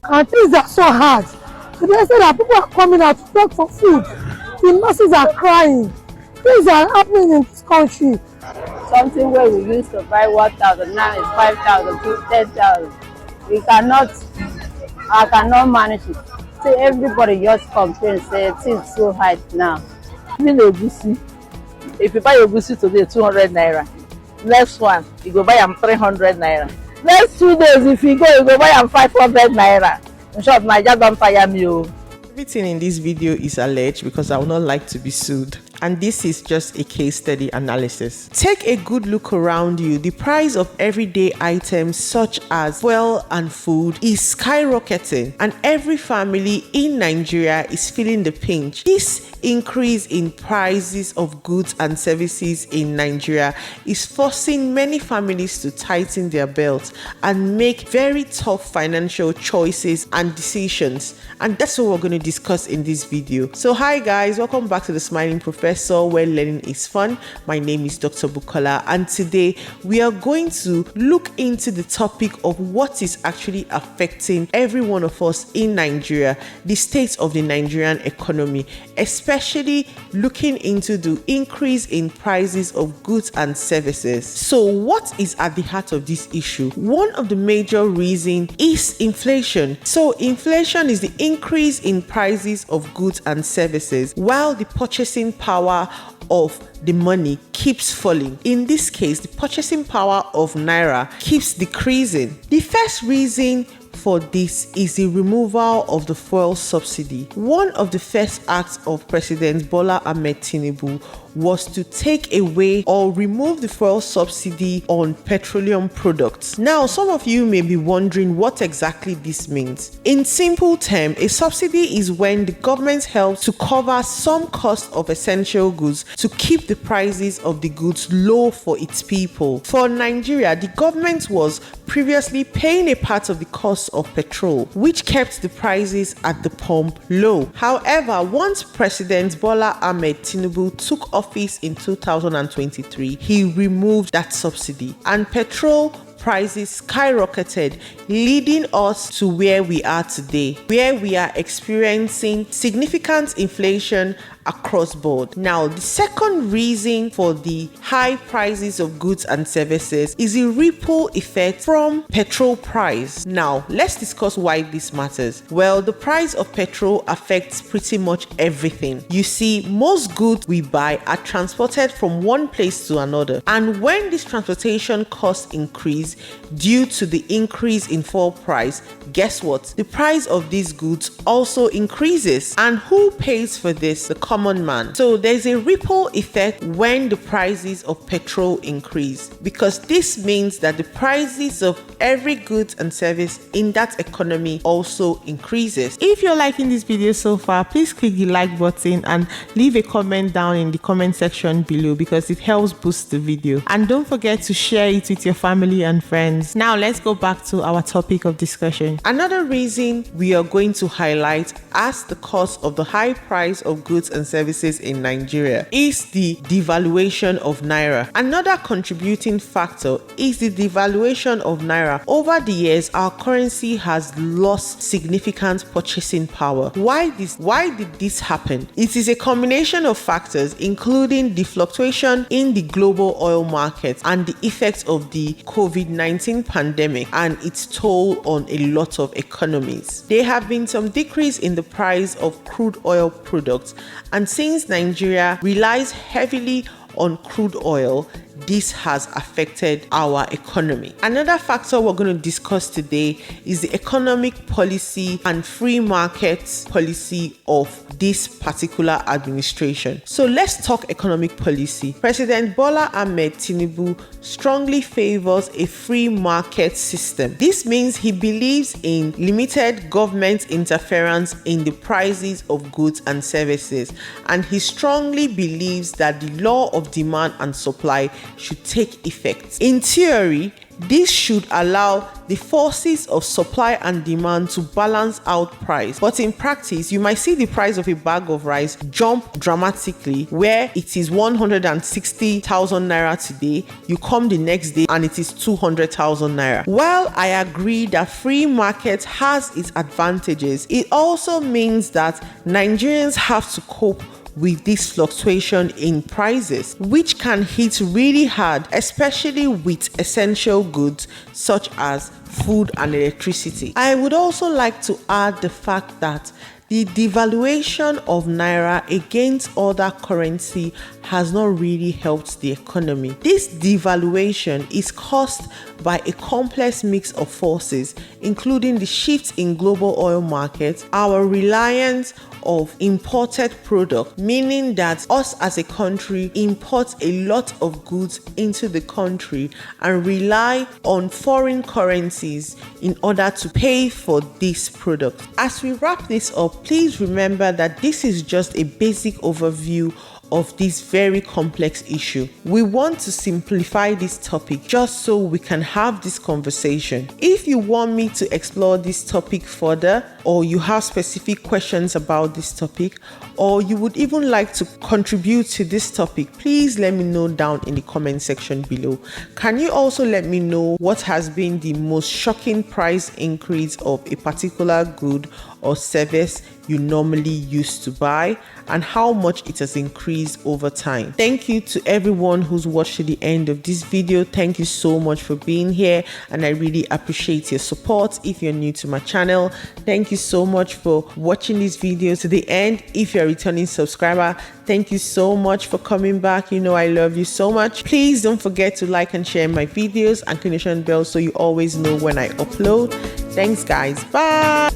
and things are so hard. To the extent that people are coming out to beg for food. The masses are crying. Things are happening in this country. Something where we used to buy 1,000, now it's 5,000, 10,000. We cannot, I cannot manage it. See, everybody just complains, say things so high now. Even egusi, if you buy egusi today 200 naira, next one you go buy am 300 naira. Next 2 days if you go buy am 500 naira. In short, Naija don tire me o. Everything in this video is alleged because I would not like to be sued. And this is just a case study analysis. Take a good look around you. The price of everyday items such as fuel and food is skyrocketing, and every family in Nigeria is feeling the pinch. This increase in prices of goods and services in Nigeria is forcing many families to tighten their belts and make very tough financial choices and decisions. And that's what we're going to discuss in this video. So hi guys, welcome back to The Smiling Professor, where learning is fun. My name is Dr. Bukola, and today we are going to look into the topic of what is actually affecting every one of us in Nigeria, the state of the Nigerian economy, especially looking into the increase in prices of goods and services. So what is at the heart of this issue? One of the major reasons is inflation. So inflation is the increase in prices of goods and services while the purchasing power of the money keeps falling. In this case, the purchasing power of naira keeps decreasing. The first reason for this is the removal of the fuel subsidy. One of the first acts of President Bola Ahmed Tinubu was to take away or remove the fuel subsidy on petroleum products. Now, some of you may be wondering what exactly this means. In simple terms, a subsidy is when the government helps to cover some cost of essential goods to keep the prices of the goods low for its people. For Nigeria, the government was previously paying a part of the cost of petrol, which kept the prices at the pump low. However, once President Bola Ahmed Tinubu took office in 2023, he removed that subsidy and petrol prices skyrocketed, leading us to where we are today, where we are experiencing significant inflation across board. Now, the second reason for the high prices of goods and services is the ripple effect from petrol price. Now, let's discuss why this matters. Well, the price of petrol affects pretty much everything. You see, most goods we buy are transported from one place to another, and when this transportation costs increase due to the increase in fuel price, guess what? The price of these goods also increases. And who pays for this? The common man. So there's a ripple effect when the prices of petrol increase, because this means that the prices of every goods and service in that economy also increases. If you're liking this video so far, please click the like button and leave a comment down in the comment section below, because it helps boost the video. And don't forget to share it with your family and friends. Now let's go back to our topic of discussion. Another reason we are going to highlight as the cause of the high price of goods and services in Nigeria is the devaluation of naira. Another contributing factor is the devaluation of naira. Over the years, our currency has lost significant purchasing power. Why did this happen? It is a combination of factors, including the fluctuation in the global oil market and the effects of the COVID-19 pandemic and its toll on a lot of economies. There have been some decrease in the price of crude oil products, and since Nigeria relies heavily on crude oil, this has affected our economy. Another factor we're going to discuss today is the economic policy and free market policy of this particular administration. So let's talk economic policy. President Bola Ahmed Tinubu strongly favors a free market system. This means he believes in limited government interference in the prices of goods and services, and he strongly believes that the law of demand and supply should take effect. In theory, This should allow the forces of supply and demand to balance out price. But in practice, you might see the price of a bag of rice jump dramatically, where it is 160,000 naira today, you come the next day and it is 200,000 naira. While I agree that free market has its advantages, it also means that Nigerians have to cope with this fluctuation in prices, which can hit really hard, especially with essential goods such as food and electricity. I would also like to add the fact that the devaluation of naira against other currency has not really helped the economy. This devaluation is caused by a complex mix of forces, including the shift in global oil markets, our reliance of imported product, meaning that us as a country import a lot of goods into the country and rely on foreign currencies in order to pay for this product. As we wrap this up, please remember that this is just a basic overview of this very complex issue. We want to simplify this topic just so we can have this conversation. If you want me to explore this topic further, or you have specific questions about this topic, or you would even like to contribute to this topic, please let me know down in the comment section below. Can you also let me know what has been the most shocking price increase of a particular good or service you normally used to buy, and how much it has increased over time? Thank you to everyone who's watched to the end of this video. Thank you so much for being here, and I really appreciate your support. If you're new to my channel, thank you so much for watching this video to the end. If you're a returning subscriber, thank you so much for coming back. You know I love you so much. Please don't forget to like and share my videos and click the bell so you always know when I upload. Thanks guys, bye.